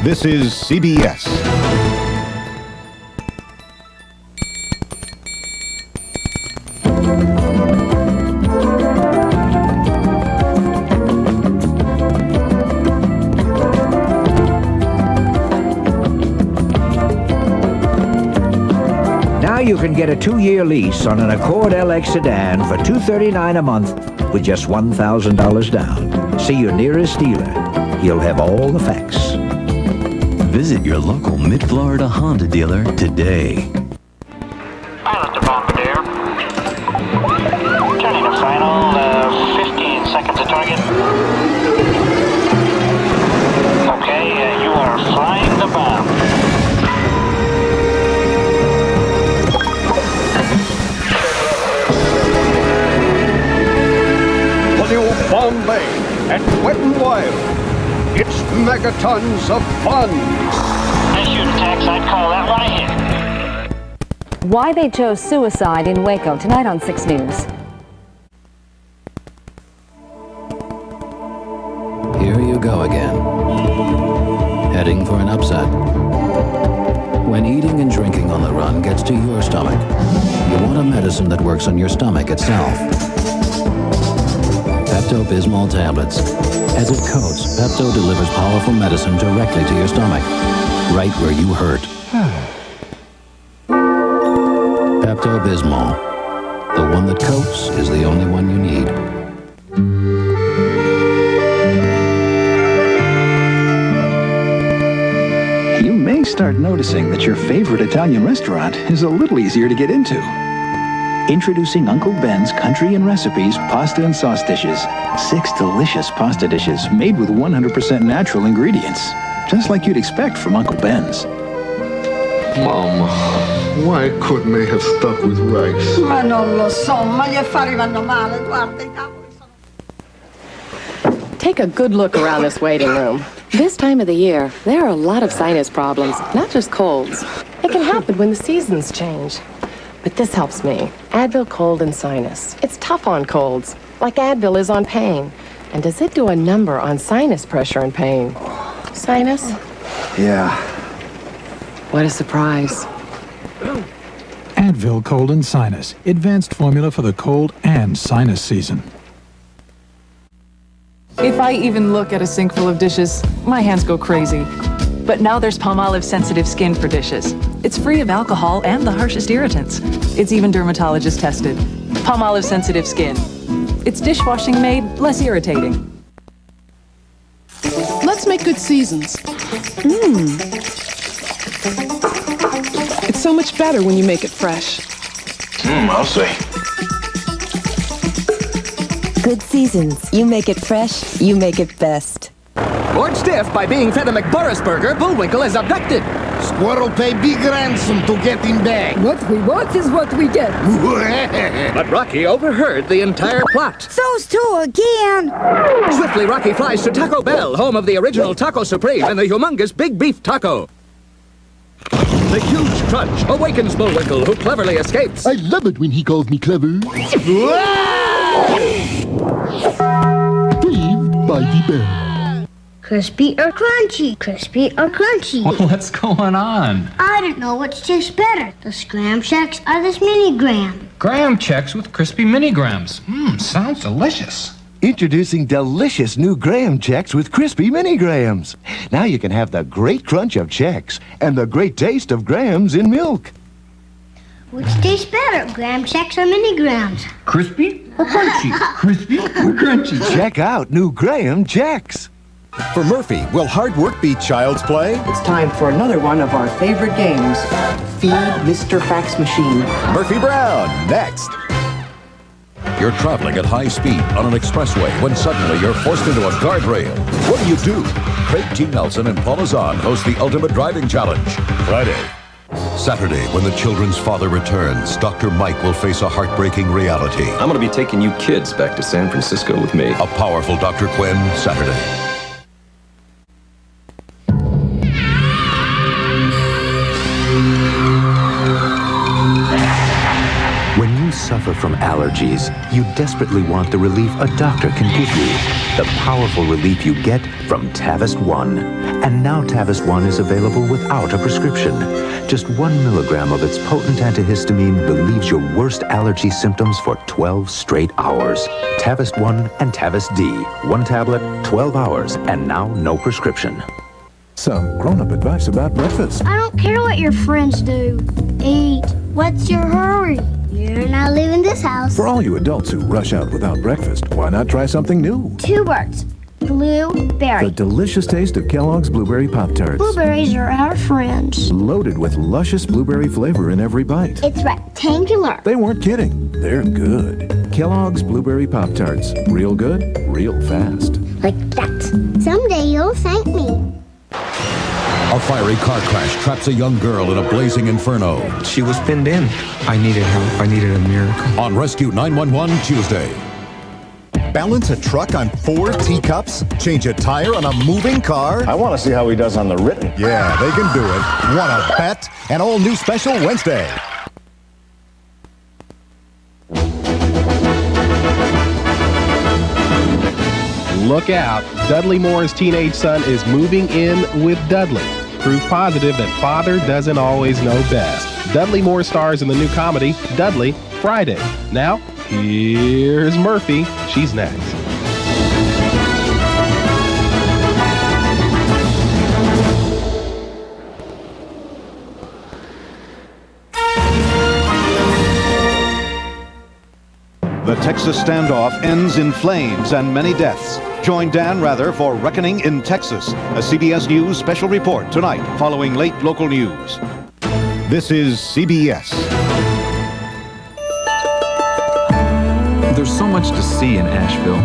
This is CBS. Now you can get a 2-year lease on an Accord LX sedan for $239 a month with just $1,000 down. See your nearest dealer. He'll have all the facts. Visit your local Mid-Florida Honda dealer today. Pilot to Bombardier. Turning to final, 15 seconds to target. Okay, you are flying the bomb. The new Bombay and Wet n Wild. It's megatons of fun. Issue tax, I'd call that one a hit. Why they chose suicide in Waco tonight on 6 News. Here you go again. Heading for an upset. When eating and drinking on the run gets to your stomach, you want a medicine that works on your stomach itself. Pepto-Bismol tablets. As it coats, Pepto delivers powerful medicine directly to your stomach, right where you hurt. Pepto-Bismol. The one that coats is the only one you need. You may start noticing that your favorite Italian restaurant is a little easier to get into. Introducing Uncle Ben's Country and Recipes Pasta and Sauce Dishes. 6 delicious pasta dishes made with 100% natural ingredients. Just like you'd expect from Uncle Ben's. Mom, why couldn't they have stuck with rice? Ma non lo so, ma gli affari vanno male, guarda, I cavoli sono... Take a good look around this waiting room. This time of the year, there are a lot of sinus problems, not just colds. It can happen when the seasons change. But this helps me. Advil Cold and Sinus. It's tough on colds, like Advil is on pain. And does it do a number on sinus pressure and pain? Sinus? Yeah. What a surprise. Advil Cold and Sinus. Advanced formula for the cold and sinus season. If I even look at a sink full of dishes, my hands go crazy. But now there's Palmolive Sensitive Skin for dishes. It's free of alcohol and the harshest irritants. It's even dermatologist tested. Palmolive Sensitive Skin. It's dishwashing made less irritating. Let's make good seasons. It's so much better when you make it fresh. I'll say. Good seasons. You make it fresh, you make it best. Bored stiff by being fed a McBorrisburger, Bullwinkle is abducted. Squirrel pay big ransom to get him back. What we want is what we get. But Rocky overheard the entire plot. Those two again. Swiftly, Rocky flies to Taco Bell, home of the original Taco Supreme and the humongous Big Beef Taco. The huge crunch awakens Bullwinkle, who cleverly escapes. I love it when he calls me clever. Steve by the bell. Crispy or crunchy? Crispy or crunchy? What's going on? I don't know which tastes better, the Scram Shacks or this Mini Graham. Graham checks with crispy mini grams. Sounds delicious. Introducing delicious new Graham Chex with crispy mini Grahams. Now you can have the great crunch of Chex and the great taste of Grahams in milk. Which tastes better, Graham Shacks or Mini Grahams? Crispy or crunchy? Crispy or crunchy? Check out new Graham Chex. For Murphy, will hard work beat child's play? It's time for another one of our favorite games. Feed Mr. Fax Machine. Murphy Brown, next. You're traveling at high speed on an expressway when suddenly you're forced into a guardrail. What do? Craig T. Nelson and Paula Zahn host the Ultimate Driving Challenge. Friday. Saturday, when the children's father returns, Dr. Mike will face a heartbreaking reality. I'm going to be taking you kids back to San Francisco with me. A powerful Dr. Quinn, Saturday. When you suffer from allergies, you desperately want the relief a doctor can give you. the powerful relief you get from Tavist One. And now Tavist One is available without a prescription. Just 1 milligram of its potent antihistamine relieves your worst allergy symptoms for 12 straight hours. Tavist One and Tavist D. 1 tablet, 12 hours, and now no prescription. Some grown-up advice about breakfast. I don't care what your friends do. Eat. What's your hurry? You're not leaving this house. For all you adults who rush out without breakfast, why not try something new? 2 birds. Blueberry. The delicious taste of Kellogg's Blueberry Pop-Tarts. Blueberries are our friends. Loaded with luscious blueberry flavor in every bite. It's rectangular. They weren't kidding. They're good. Kellogg's Blueberry Pop-Tarts. Real good, real fast. Like that. Someday you'll thank me. A fiery car crash traps a young girl in a blazing inferno. She was pinned in. I needed help. I needed a miracle. On Rescue 911 Tuesday. Balance a truck on 4 teacups? Change a tire on a moving car? I want to see how he does on the written. Yeah, they can do it. Want to bet? An all-new special Wednesday. Look out. Dudley Moore's teenage son is moving in with Dudley. Proof positive that father doesn't always know best. Dudley Moore stars in the new comedy, Dudley, Friday. Now, here's Murphy. She's next. The Texas standoff ends in flames and many deaths. Join Dan Rather for Reckoning in Texas, a CBS News special report tonight following late local news. This is CBS. There's so much to see in Asheville.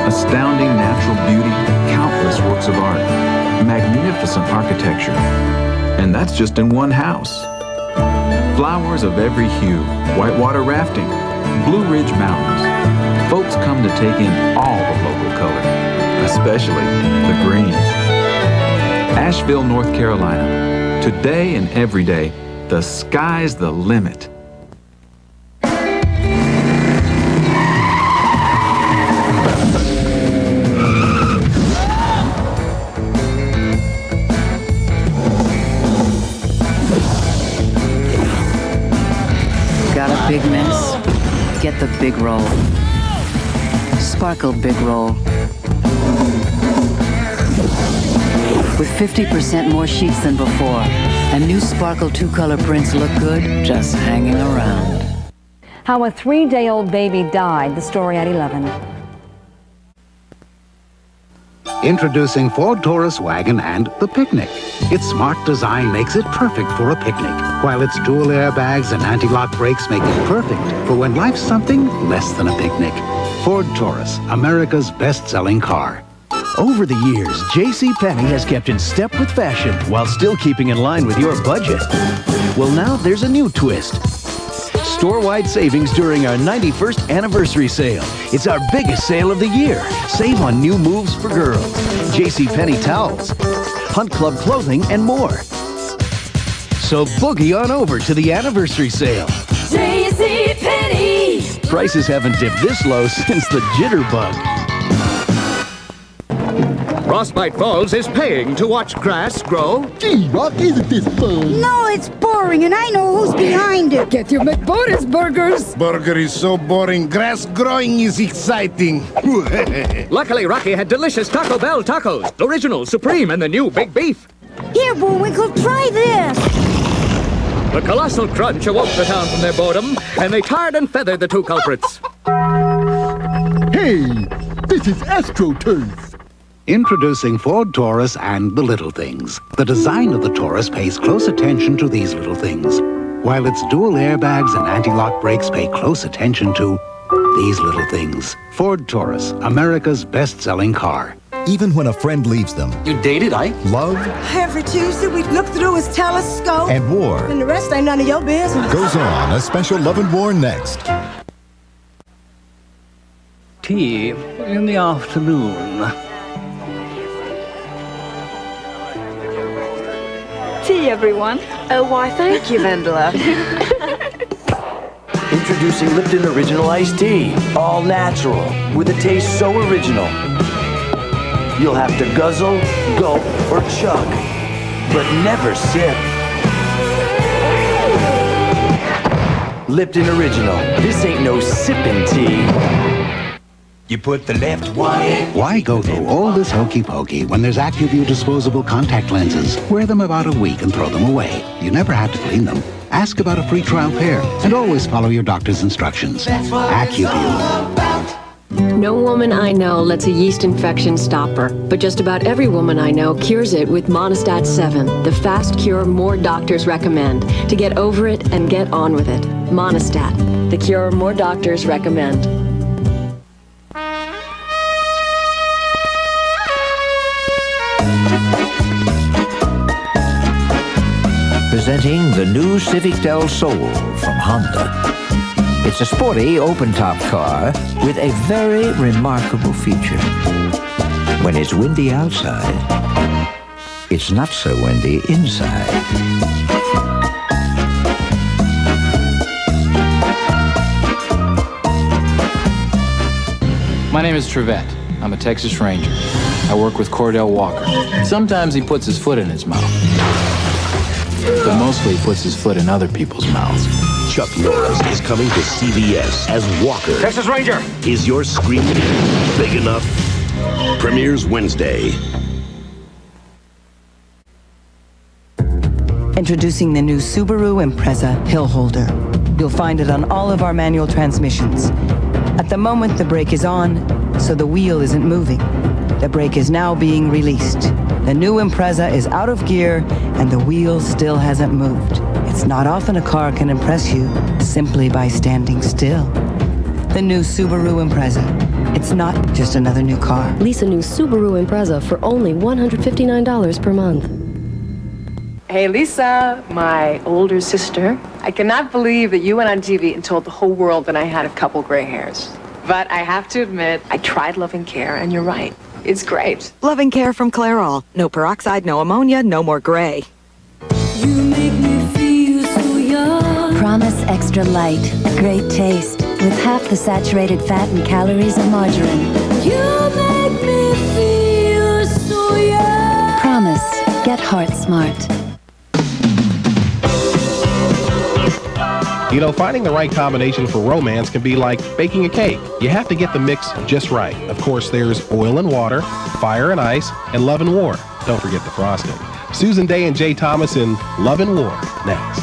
Astounding natural beauty, countless works of art, magnificent architecture. And that's just in one house. Flowers of every hue, whitewater rafting, Blue Ridge Mountains. Folks come to take in all the local color, especially the greens. Asheville, North Carolina. Today and every day, the sky's the limit. Got a big mess? Get the big roll. Sparkle Big Roll. With 50% more sheets than before, and new Sparkle 2-color prints look good just hanging around. How a 3-day-old baby died. The story at 11. Introducing Ford Taurus Wagon and the Picnic. Its smart design makes it perfect for a picnic, while its dual airbags and anti-lock brakes make it perfect for when life's something less than a picnic. Ford Taurus, America's best-selling car. Over the years, JCPenney has kept in step with fashion while still keeping in line with your budget. Well, now there's a new twist. Store-wide savings during our 91st anniversary sale. It's our biggest sale of the year. Save on new moves for girls, JCPenney towels, Hunt Club clothing, and more. So boogie on over to the anniversary sale. JCPenney! Prices haven't dipped this low since the jitterbug. Frostbite Falls is paying to watch grass grow. Gee, Rock, isn't this fun? No, it's boring, and I know who's behind it. Get your McBonus burgers. Burger is so boring. Grass growing is exciting. Luckily, Rocky had delicious Taco Bell tacos. Original, supreme, and the new Big Beef. Here, Bullwinkle, try this. The colossal crunch awoke the town from their boredom, and they tarred and feathered the 2 culprits. Hey, this is AstroTurf. Introducing Ford Taurus and the little things. The design of the Taurus pays close attention to these little things, while its dual airbags and anti-lock brakes pay close attention to these little things. Ford Taurus, America's best-selling car. Even when a friend leaves them. You dated Ike? Love. Every Tuesday we look through his telescope. And war. And the rest ain't none of your business. Goes on. A special Love and War next. Tea in the afternoon. Tea, everyone. Oh, why, thank you, Vendela. Introducing Lipton Original Iced Tea. All natural, with a taste so original. You'll have to guzzle, gulp, or chug, but never sip. Lipton Original. This ain't no sippin' tea. You put the left one in. Why go through all this hokey pokey when there's AccuView disposable contact lenses? Wear them about a week and throw them away. You never have to clean them. Ask about a free trial pair and always follow your doctor's instructions. AccuView. No woman I know lets a yeast infection stop her, but just about every woman I know cures it with Monistat 7, the fast cure more doctors recommend to get over it and get on with it. Monistat, the cure more doctors recommend. Presenting the new Civic Del Sol from Honda. It's a sporty, open-top car with a very remarkable feature. When it's windy outside, it's not so windy inside. My name is Trevette. I'm a Texas Ranger. I work with Cordell Walker. Sometimes he puts his foot in his mouth. But mostly he puts his foot in other people's mouths. Chuck Norris is coming to CBS as Walker. Texas Ranger! Is your screen big enough? Premieres Wednesday. Introducing the new Subaru Impreza Hill Holder. You'll find it on all of our manual transmissions. At the moment, the brake is on, so the wheel isn't moving. The brake is now being released. The new Impreza is out of gear, and the wheel still hasn't moved. It's not often a car can impress you simply by standing still. The new Subaru Impreza. It's not just another new car. Lease a new Subaru Impreza for only $159 per month. Hey, Lisa, my older sister. I cannot believe that you went on TV and told the whole world that I had a couple gray hairs. But I have to admit, I tried Loving Care, and you're right. It's great. Loving Care from Clairol. No peroxide, no ammonia, no more gray. You make me feel so young. Promise Extra Light. Great taste. With half the saturated fat and calories of margarine. You make me feel so young. Promise. Get heart smart. You know, finding the right combination for romance can be like baking a cake. You have to get the mix just right. Of course, there's oil and water, fire and ice, and love and war. Don't forget the frosting. Susan Day and Jay Thomas in Love and War, next.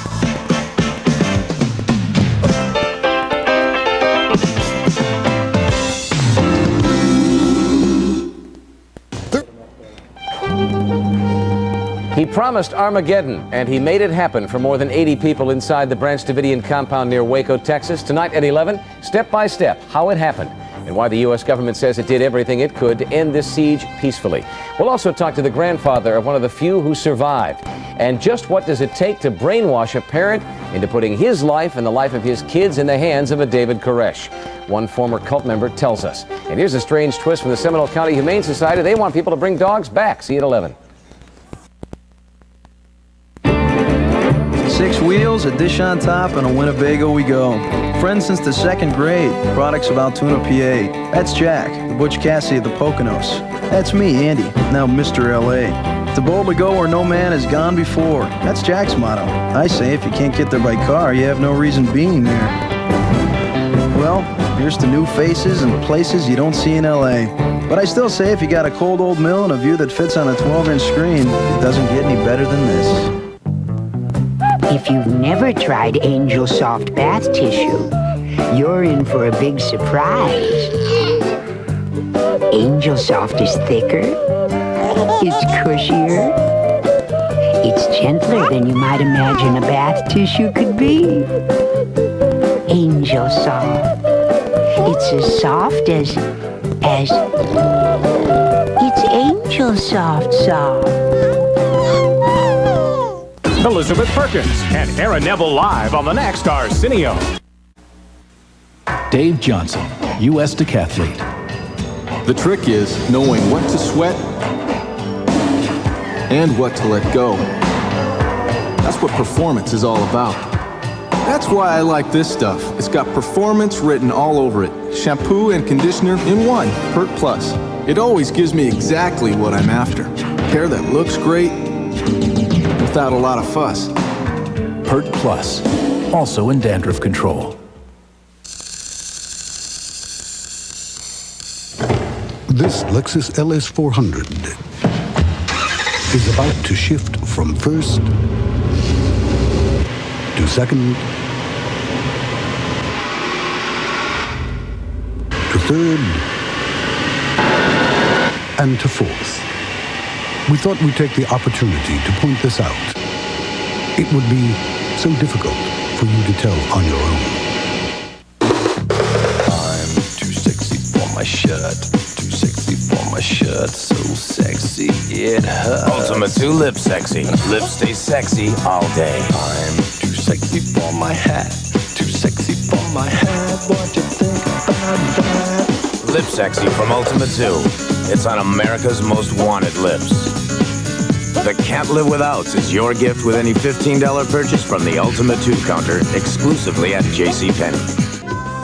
He promised Armageddon, and he made it happen for more than 80 people inside the Branch Davidian compound near Waco, Texas. Tonight at 11, step by step, how it happened and why the U.S. government says it did everything it could to end this siege peacefully. We'll also talk to the grandfather of one of the few who survived. And just what does it take to brainwash a parent into putting his life and the life of his kids in the hands of a David Koresh? One former cult member tells us. And here's a strange twist from the Seminole County Humane Society. They want people to bring dogs back. See you at 11. 6 wheels, a dish on top, and a Winnebago we go. Friends since the 2nd grade. Products of Altoona, PA. That's Jack, the Butch Cassidy of the Poconos. That's me, Andy, now Mr. LA. To bold to go where no man has gone before. That's Jack's motto. I say if you can't get there by car, you have no reason being there. Well, here's to new faces and places you don't see in LA. But I still say if you got a cold old mill and a view that fits on a 12-inch screen, it doesn't get any better than this. If you've never tried Angel Soft bath tissue, you're in for a big surprise. Angel Soft is thicker, it's cushier, it's gentler than you might imagine a bath tissue could be. Angel Soft. It's as soft as it's Angel Soft. Elizabeth Perkins and Aaron Neville live on the next Arsenio. Dave Johnson, U.S. decathlete. The trick is knowing what to sweat and what to let go. That's what performance is all about. That's why I like this stuff. It's got performance written all over it. Shampoo and conditioner in one. Pert Plus. It always gives me exactly what I'm after. Hair that looks great without a lot of fuss. Pert Plus, also in dandruff control. This Lexus LS 400 is about to shift from first to second to third and to fourth. We thought we'd take the opportunity to point this out. It would be so difficult for you to tell on your own. I'm too sexy for my shirt. Too sexy for my shirt. So sexy it hurts. Ultimate 2 Lip Sexy. Lips stay sexy all day. I'm too sexy for my hat. Too sexy for my hat. What you think about that? Lip Sexy from Ultimate 2. It's on America's most wanted lips. The Can't Live Withouts is your gift with any $15 purchase from the Ultimate 2 counter, exclusively at JCPenney.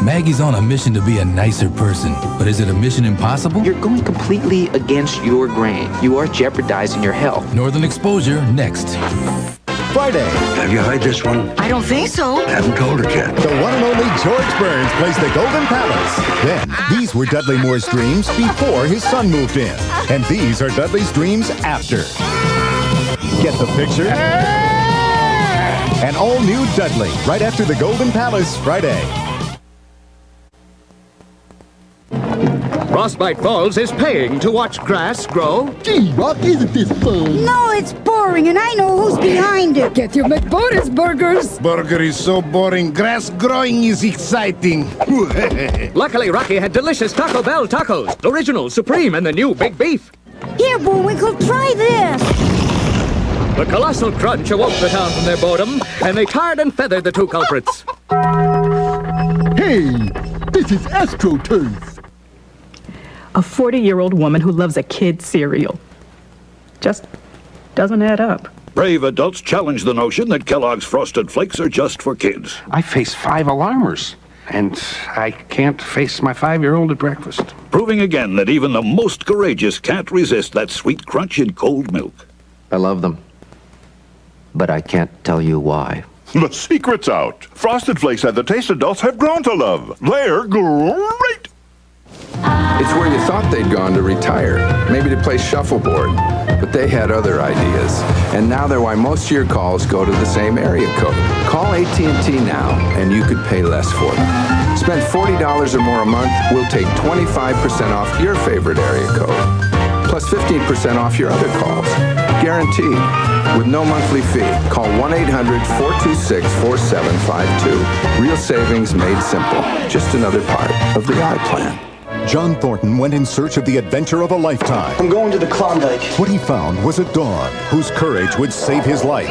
Maggie's on a mission to be a nicer person, but is it a mission impossible? You're going completely against your grain. You are jeopardizing your health. Northern Exposure next. Friday. Have you heard this one? I don't think so. Haven't told her yet. The one and only George Burns plays the Golden Palace. Then, these were Dudley Moore's dreams before his son moved in. And these are Dudley's dreams after. Get the picture? An all-new Dudley, right after the Golden Palace, Friday. Frostbite Falls is paying to watch grass grow. Gee, Rock, isn't this fun? No, it's boring, and I know who's behind it. Get your McBonus burgers. Burger is so boring. Grass growing is exciting. Luckily, Rocky had delicious Taco Bell tacos. Original, supreme, and the new Big Beef. Here, Bullwinkle, try this. The colossal crunch awoke the town from their boredom, and they tarred and feathered the two culprits. Hey, this is AstroTurf. A 40-year-old woman who loves a kid's cereal. Just doesn't add up. Brave adults challenge the notion that Kellogg's Frosted Flakes are just for kids. I face 5 alarmers, and I can't face my 5-year-old at breakfast. Proving again that even the most courageous can't resist that sweet crunch in cold milk. I love them, but I can't tell you why. The secret's out. Frosted Flakes have the taste adults have grown to love. They're great. It's where you thought they'd gone to retire, maybe to play shuffleboard, but they had other ideas. And now they're why most of your calls go to the same area code. Call AT&T now, and you could pay less for them. Spend $40 or more a month, we'll take 25% off your favorite area code, plus 15% off your other calls. Guaranteed, with no monthly fee. Call 1-800-426-4752. Real savings made simple. Just another part of the iPlan. John Thornton went in search of the adventure of a lifetime. I'm going to the Klondike. What he found was a dog whose courage would save his life,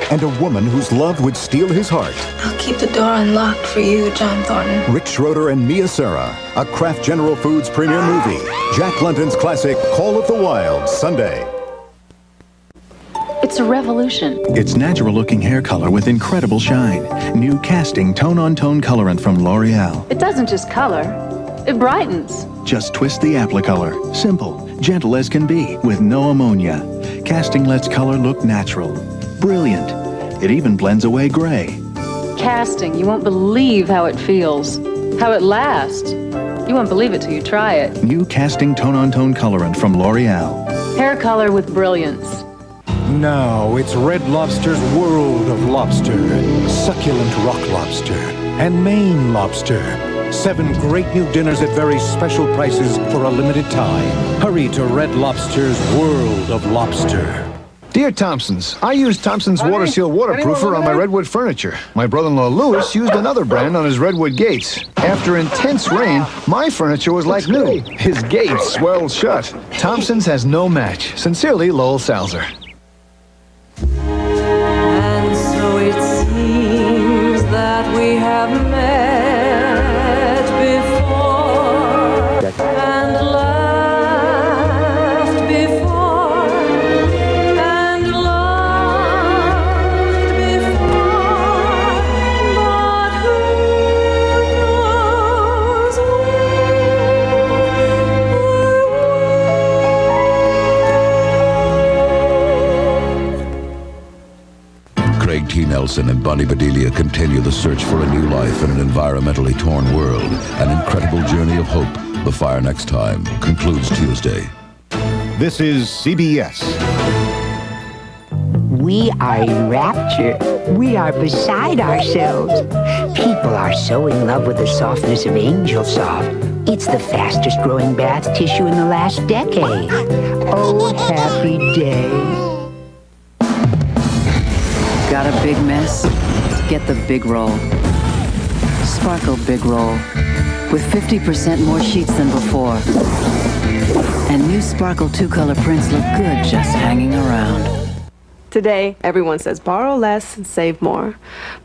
and a woman whose love would steal his heart. I'll keep the door unlocked for you, John Thornton. Rick Schroeder and Mia Sara, a Kraft General Foods premiere movie. Jack London's classic Call of the Wild, Sunday. It's a revolution. It's natural-looking hair color with incredible shine. New casting tone-on-tone colorant from L'Oreal. It doesn't just color, it brightens. Just twist the applicolor. Simple, gentle as can be, with no ammonia. Casting lets color look natural. Brilliant. It even blends away gray. Casting, you won't believe how it feels, how it lasts. You won't believe it till you try it. New casting tone-on-tone colorant from L'Oreal. Hair color with brilliance. Now it's Red Lobster's world of lobster. Succulent rock lobster and Maine lobster. 7 great new dinners at very special prices for a limited time. Hurry to Red Lobster's world of lobster. Dear Thompsons, I used Thompson's Water Seal waterproofer on my redwood furniture. My brother-in-law Louis used another brand on his redwood gates. After intense rain, my furniture was like new. His gates swelled shut. Thompson's has no match. Sincerely, Lowell Salzer. And so it seems that we have met before and laughed before and loved before, Nelson and Bonnie Bedelia continue the search for a new life in an environmentally torn world. An incredible journey of hope. The Fire Next Time concludes Tuesday. This is CBS. We are in rapture. We are beside ourselves. People are so in love with the softness of Angel Soft. It's the fastest growing bath tissue in the last decade. Oh, happy day. Got a big mess? Get the Big Roll. Sparkle Big Roll. With 50% more sheets than before. And new Sparkle 2-color prints look good just hanging around. Today, everyone says borrow less and save more.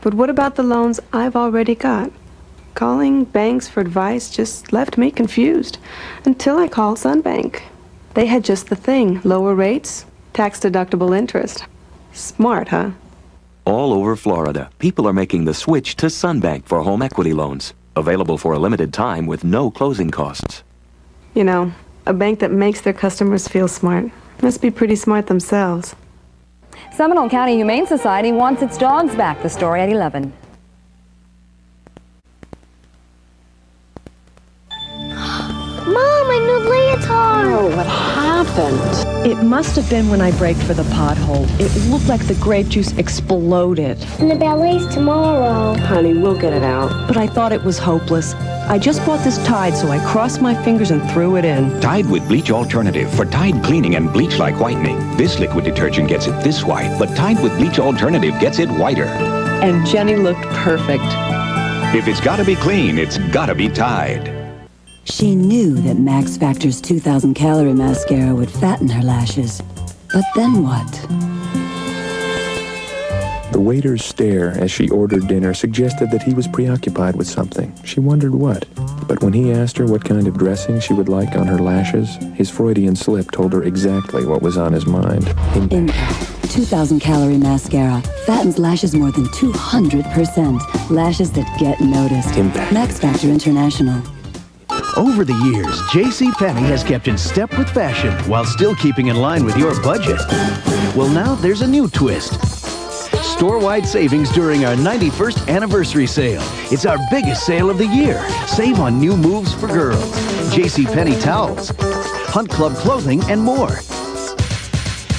But what about the loans I've already got? Calling banks for advice just left me confused until I called Sunbank. They had just the thing, lower rates, tax-deductible interest. Smart, huh? All over Florida, people are making the switch to Sunbank for home equity loans. Available for a limited time with no closing costs. You know, a bank that makes their customers feel smart must be pretty smart themselves. Seminole County Humane Society wants its dogs back. The story at 11. Mom, my new leotard! Oh, what happened? It must have been when I braked for the pothole. It looked like the grape juice exploded. And the ballet's tomorrow. Honey, we'll get it out. But I thought it was hopeless. I just bought this Tide, so I crossed my fingers and threw it in. Tide with Bleach Alternative for Tide cleaning and bleach-like whitening. This liquid detergent gets it this white, but Tide with Bleach Alternative gets it whiter. And Jenny looked perfect. If it's gotta be clean, it's gotta be Tide. She knew that Max Factor's 2,000-calorie mascara would fatten her lashes. But then what? The waiter's stare as she ordered dinner suggested that he was preoccupied with something. She wondered what. But when he asked her what kind of dressing she would like on her lashes, his Freudian slip told her exactly what was on his mind. Impact. 2,000-calorie mascara fattens lashes more than 200%. Lashes that get noticed. Impact. Max Factor International. Over the years, JCPenney has kept in step with fashion while still keeping in line with your budget. Well, now there's a new twist. Store-wide savings during our 91st anniversary sale. It's our biggest sale of the year. Save on new moves for girls, JCPenney towels, Hunt Club clothing, and more.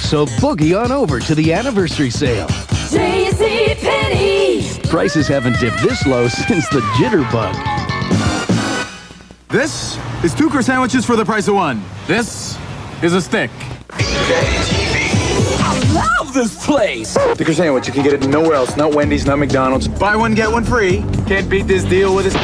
So boogie on over to the anniversary sale. JCPenney! Prices haven't dipped this low since the jitterbug. This is 2 croissant sandwiches for the price of 1. This is a stick. I love this place! Stick croissant sandwich, you can get it nowhere else. Not Wendy's, not McDonald's. Buy one, get one free. Can't beat this deal with this.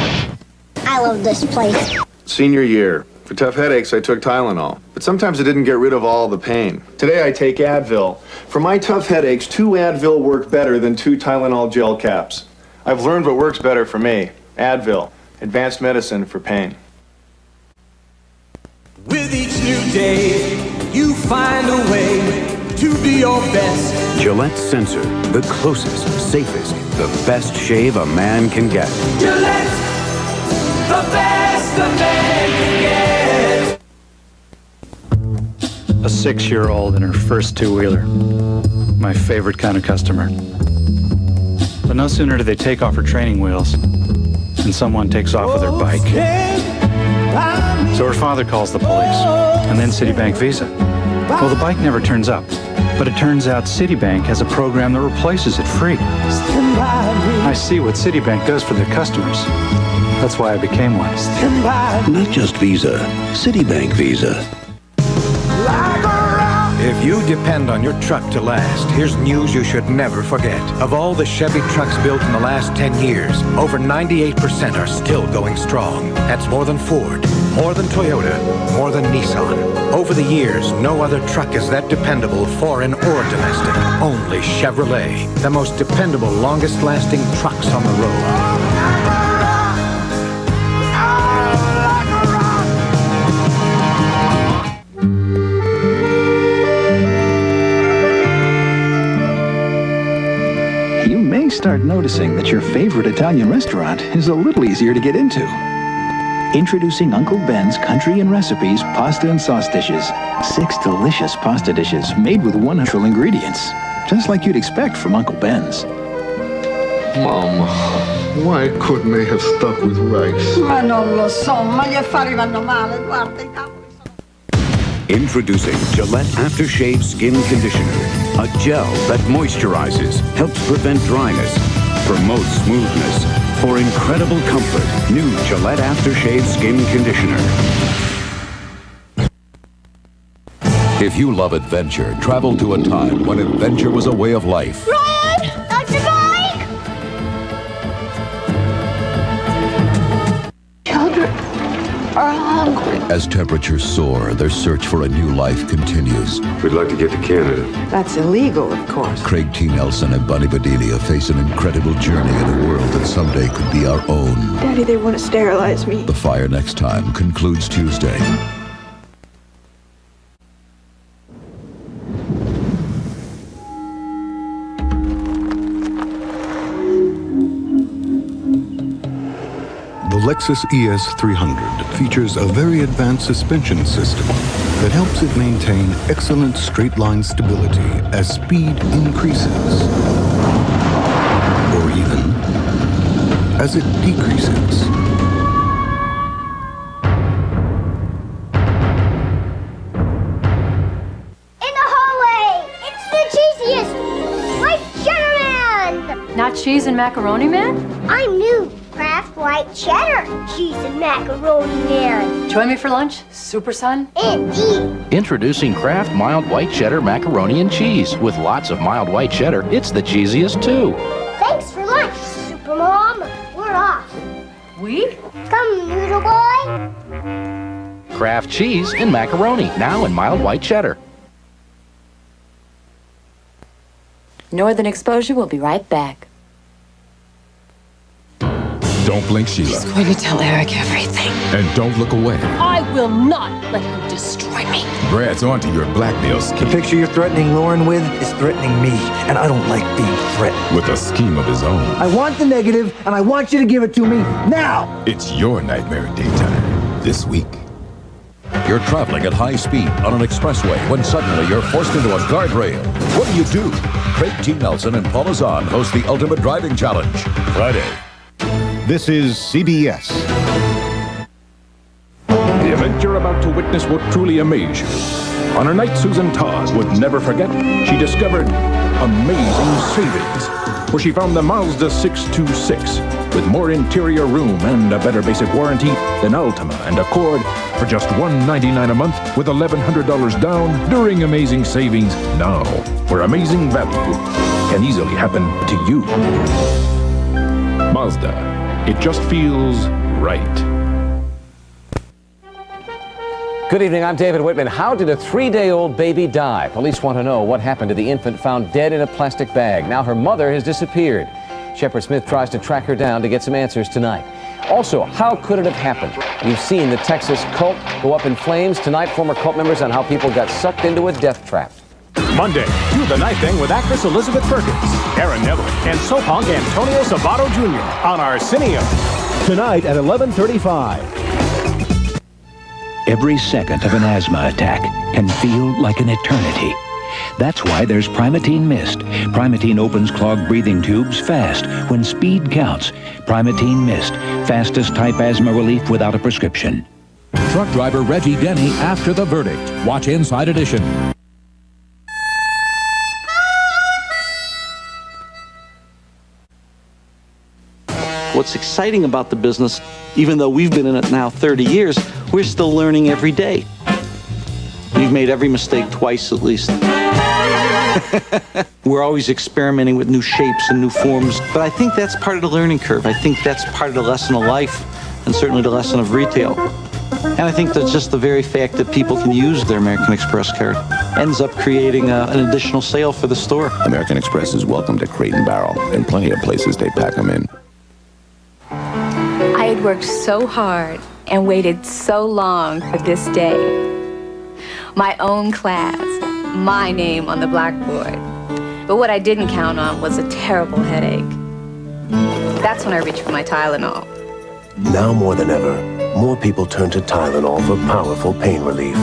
I love this place. Senior year. For tough headaches, I took Tylenol. But sometimes it didn't get rid of all the pain. Today I take Advil. For my tough headaches, 2 Advil work better than 2 Tylenol gel caps. I've learned what works better for me. Advil. Advanced medicine for pain. With each new day, you find a way to be your best. Gillette Sensor, the closest, safest, the best shave a man can get. Gillette, the best a man can get. A 6-year-old in her first two-wheeler. My favorite kind of customer. But no sooner do they take off her training wheels than someone takes off with her bike. So her father calls the police, and then Citibank Visa. Well, the bike never turns up, but it turns out Citibank has a program that replaces it free. I see what Citibank does for their customers. That's why I became one. Not just Visa, Citibank Visa. If you depend on your truck to last, here's news you should never forget. Of all the Chevy trucks built in the last 10 years, over 98% are still going strong. That's more than Ford, more than Toyota, more than Nissan. Over the years, no other truck is that dependable, foreign or domestic. Only Chevrolet, the most dependable, longest-lasting trucks on the road. Start noticing that your favorite Italian restaurant is a little easier to get into. Introducing Uncle Ben's Country and Recipes Pasta and Sauce Dishes. 6 delicious pasta dishes made with 1 natural ingredients, just like you'd expect from Uncle Ben's. Mama, why couldn't they have stuck with rice? Ma non lo so, ma gli affari vanno male, guarda i cavoli. Introducing Gillette Aftershave Skin Conditioner. A gel that moisturizes, helps prevent dryness, promotes smoothness. For incredible comfort, new Gillette Aftershave Skin Conditioner. If you love adventure, travel to a time when adventure was a way of life. Run! Dr. Bike! Children are hungry. As temperatures soar, their search for a new life continues. We'd like to get to Canada. That's illegal, of course. Craig T. Nelson and Bunny Bedelia face an incredible journey in a world that someday could be our own. Daddy, they want to sterilize me. The Fire Next Time concludes Tuesday. The Lexus ES300 features a very advanced suspension system that helps it maintain excellent straight-line stability as speed increases, or even as it decreases. In the hallway! It's the cheesiest! White cheddar man! Not cheese and macaroni man? I'm new. Kraft White Cheddar Cheese and Macaroni Man. Join me for lunch, Super Son. And eat. Introducing Kraft Mild White Cheddar Macaroni and Cheese. With lots of mild white cheddar, it's the cheesiest too. Thanks for lunch, Super Mom. We're off. We? Come, Noodle Boy. Kraft Cheese and Macaroni, now in mild white cheddar. Northern Exposure will be right back. Don't blink, Sheila. He's going to tell Eric everything. And don't look away. I will not let him destroy me. Brad's onto your blackmail scheme. The picture you're threatening Lauren with is threatening me, and I don't like being threatened. With a scheme of his own. I want the negative, and I want you to give it to me now. It's your nightmare daytime this week. You're traveling at high speed on an expressway when suddenly you're forced into a guardrail. What do? Craig T. Nelson and Paula Zahn host the Ultimate Driving Challenge. Friday. This is CBS. The event you're about to witness will truly amaze you. On a night Susan Tawes would never forget, she discovered amazing savings, where she found the Mazda 626 with more interior room and a better basic warranty than Altima and Accord for just $199 a month with $1,100 down during amazing savings now, where amazing value can easily happen to you. Mazda. It just feels right. Good evening, I'm David Whitman. How did a 3-day-old baby die? Police want to know what happened to the infant found dead in a plastic bag. Now her mother has disappeared. Shepard Smith tries to track her down to get some answers tonight. Also, how could it have happened? You've seen the Texas cult go up in flames. Tonight, former cult members on how people got sucked into a death trap. Monday, do the night thing with actress Elizabeth Perkins, Aaron Neville, and soap hunk Antonio Sabato Jr. on Arsenio. Tonight at 11:35. Every second of an asthma attack can feel like an eternity. That's why there's Primatene Mist. Primatene opens clogged breathing tubes fast when speed counts. Primatene Mist, fastest type asthma relief without a prescription. Truck driver Reggie Denny after the verdict. Watch Inside Edition. What's exciting about the business, even though we've been in it now 30 years, we're still learning every day. We've made every mistake twice at least. We're always experimenting with new shapes and new forms, but I think that's part of the learning curve. I think that's part of the lesson of life, and certainly the lesson of retail. And I think that just the very fact that people can use their American Express card ends up creating an additional sale for the store. American Express is welcome to Crate and Barrel, and plenty of places they pack them in. I had worked so hard and waited so long for this day. My own class, my name on the blackboard. But what I didn't count on was a terrible headache. That's when I reached for my Tylenol. Now more than ever, more people turn to Tylenol for powerful pain relief.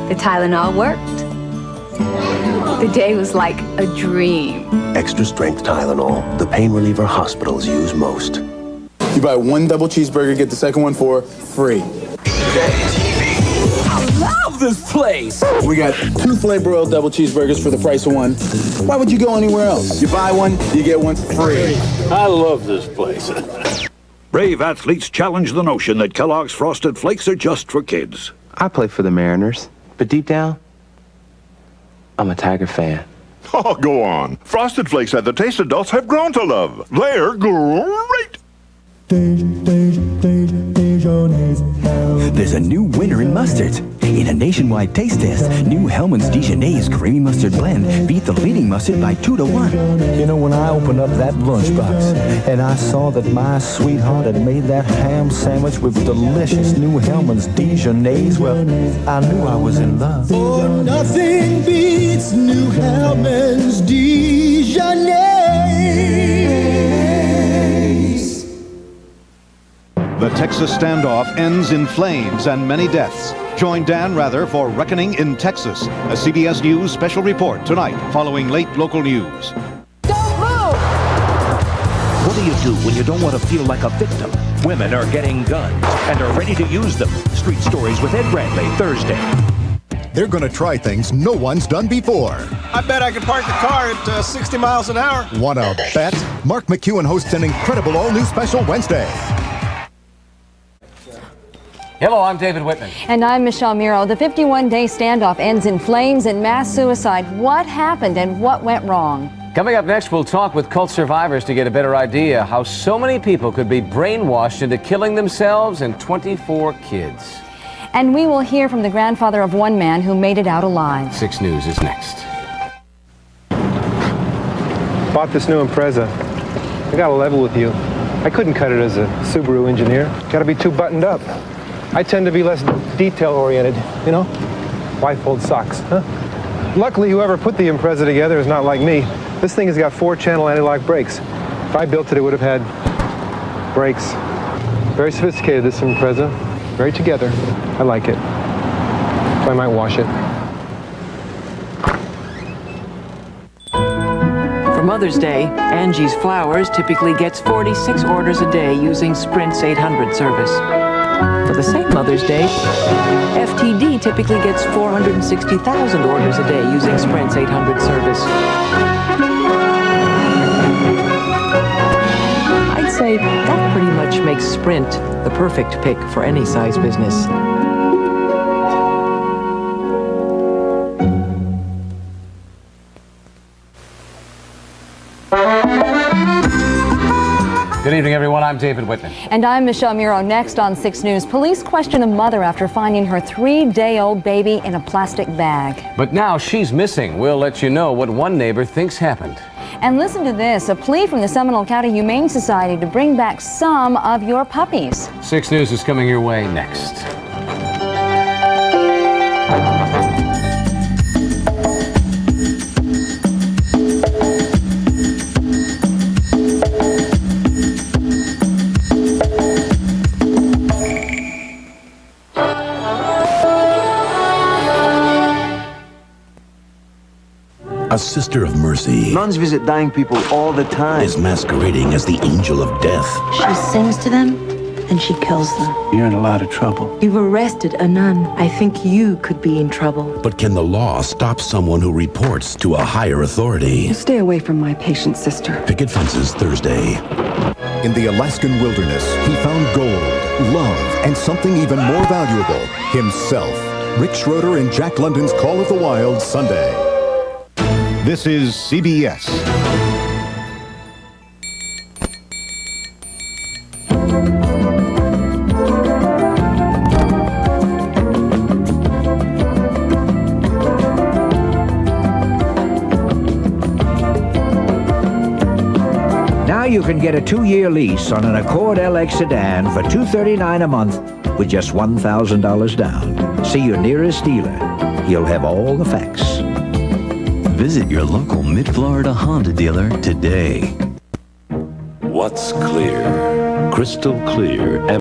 The Tylenol worked. The day was like a dream. Extra strength Tylenol, the pain reliever hospitals use most. You buy one double cheeseburger, get the second one for free. I love this place. We got 2 filet broiled double cheeseburgers for the price of one. Why would you go anywhere else? You buy one, you get one free. I love this place. Brave athletes challenge the notion that Kellogg's Frosted Flakes are just for kids. I play for the Mariners, but deep down, I'm a Tiger fan. Oh, go on. Frosted Flakes have the taste adults have grown to love. They're great. There's a new winner in mustards. In a nationwide taste test, new Hellmann's Dijonnaise Creamy Mustard Blend beat the leading mustard by 2 to 1. You know, when I opened up that lunchbox and I saw that my sweetheart had made that ham sandwich with delicious new Hellmann's Dijonnaise, well, I knew I was in love. Oh, nothing beats new Hellmann's Dijonnaise. The Texas standoff ends in flames and many deaths. Join Dan Rather for Reckoning in Texas, a CBS News special report tonight following late local news. Don't move! What do you do when you don't want to feel like a victim? Women are getting guns and are ready to use them. Street Stories with Ed Bradley, Thursday. They're going to try things no one's done before. I bet I could park the car at 60 miles an hour. Wanna bet? Mark McEwen hosts an incredible all-new special Wednesday. Hello, I'm David Whitman. And I'm Michelle Muro. The 51-day standoff ends in flames and mass suicide. What happened and what went wrong? Coming up next, we'll talk with cult survivors to get a better idea how so many people could be brainwashed into killing themselves and 24 kids. And we will hear from the grandfather of one man who made it out alive. 6 News is next. Bought this new Impreza. I gotta level with you. I couldn't cut it as a Subaru engineer. Gotta be too buttoned up. I tend to be less detail-oriented, you know? Why fold socks, huh? Luckily, whoever put the Impreza together is not like me. This thing has got 4-channel anti-lock brakes. If I built it, it would have had brakes. Very sophisticated, this Impreza. Very together. I like it. So I might wash it. For Mother's Day, Angie's Flowers typically gets 46 orders a day using Sprint's 800 service. For the same Mother's Day, FTD typically gets 460,000 orders a day using Sprint's 800 service. I'd say that pretty much makes Sprint the perfect pick for any size business. Good evening, everyone. I'm David Whitman. And I'm Michelle Muro. Next on 6 News, police question a mother after finding her 3-day-old baby in a plastic bag. But now she's missing. We'll let you know what one neighbor thinks happened. And listen to this, a plea from the Seminole County Humane Society to bring back some of your puppies. 6 News is coming your way next. A sister of mercy Nuns visit dying people all the time. is masquerading as the angel of death. She sings to them and she kills them. You're in a lot of trouble. You've arrested a nun. I think you could be in trouble. But can the law stop someone who reports to a higher authority? Stay away from my patient sister. Picket fences Thursday. In the Alaskan wilderness, he found gold, love, and something even more valuable, himself. Rick Schroeder and Jack London's Call of the Wild, Sunday. This is CBS. Now you can get a 2-year lease on an Accord LX sedan for $239 a month with just $1,000 down. See your nearest dealer. He'll have all the facts. Visit your local Mid-Florida Honda dealer today. What's clear? Crystal clear.